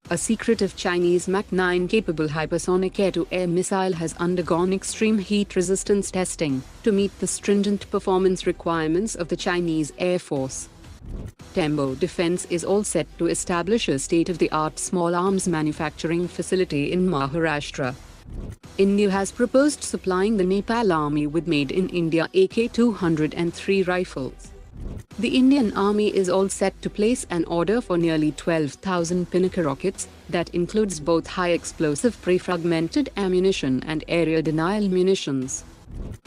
A secretive Chinese Mach 9 capable hypersonic air-to-air missile has undergone extreme heat resistance testing to meet the stringent performance requirements of the Chinese Air Force. Tembo Defense is all set to establish a state-of-the-art small arms manufacturing facility in Maharastra. India has proposed supplying the Nepal army with made-in-India AK-203 rifles. The Indian Army is all set to place an order for nearly 12,000 Pinaka rockets, that includes both high-explosive pre-fragmented ammunition and area denial munitions.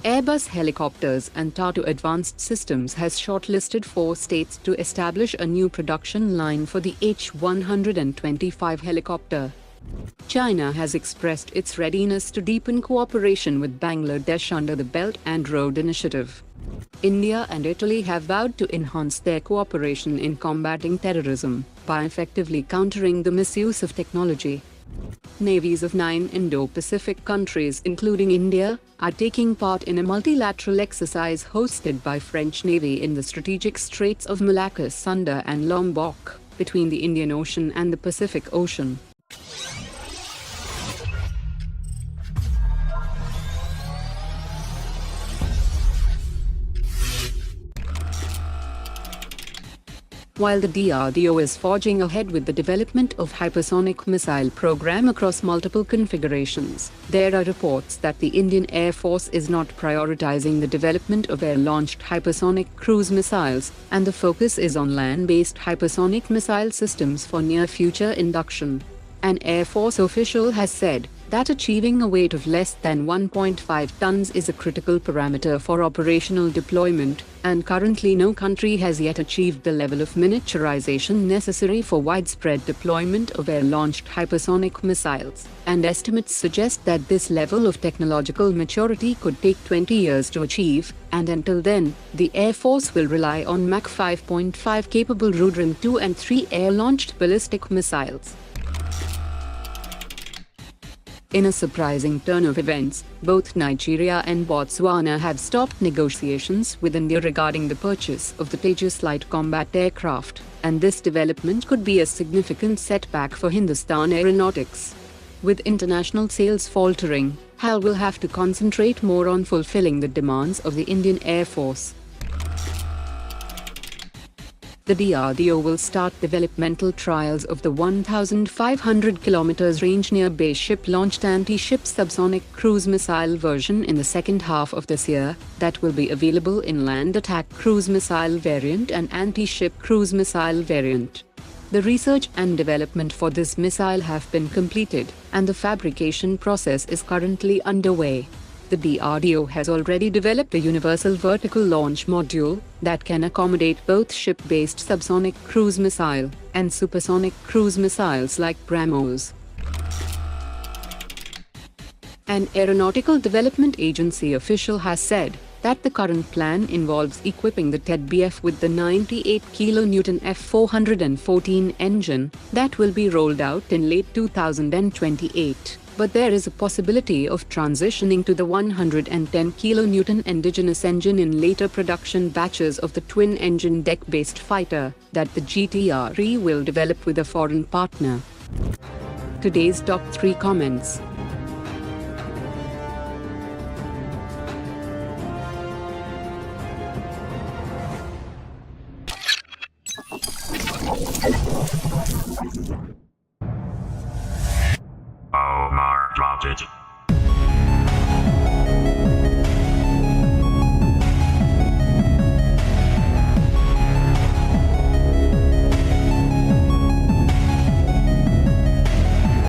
Airbus Helicopters and Tata Advanced Systems has shortlisted 4 states to establish a new production line for the H-125 helicopter. China has expressed its readiness to deepen cooperation with Bangladesh under the Belt and Road Initiative. India and Italy have vowed to enhance their cooperation in combating terrorism by effectively countering the misuse of technology. Navies of 9 Indo-Pacific countries, including India, are taking part in a multilateral exercise hosted by French Navy in the strategic straits of Malacca, Sunda and Lombok, between the Indian Ocean and the Pacific Ocean. While the DRDO is forging ahead with the development of hypersonic missile program across multiple configurations, there are reports that the Indian Air Force is not prioritizing the development of air-launched hypersonic cruise missiles, and the focus is on land-based hypersonic missile systems for near-future induction. An Air Force official has said that achieving a weight of less than 1.5 tons is a critical parameter for operational deployment, and currently no country has yet achieved the level of miniaturization necessary for widespread deployment of air-launched hypersonic missiles, and estimates suggest that this level of technological maturity could take 20 years to achieve, and until then, the Air Force will rely on Mach 5.5 capable Rudram 2 and 3 air-launched ballistic missiles. In a surprising turn of events, both Nigeria and Botswana have stopped negotiations with India regarding the purchase of the Tejas light combat aircraft, and this development could be a significant setback for Hindustan Aeronautics. With international sales faltering, HAL will have to concentrate more on fulfilling the demands of the Indian Air Force. The DRDO will start developmental trials of the 1,500 km range near-base ship-launched anti-ship subsonic cruise missile version in the second half of this year, that will be available in land attack cruise missile variant and anti-ship cruise missile variant. The research and development for this missile have been completed, and the fabrication process is currently underway. The DRDO has already developed a universal vertical launch module that can accommodate both ship-based subsonic cruise missile and supersonic cruise missiles like BrahMos. An aeronautical development agency official has said that the current plan involves equipping the TED-BF with the 98 kN F414 engine that will be rolled out in late 2028. But there is a possibility of transitioning to the 110 kN indigenous engine in later production batches of the twin-engine deck-based fighter that the GTRE will develop with a foreign partner. Today's top 3 comments. Omar dropped it.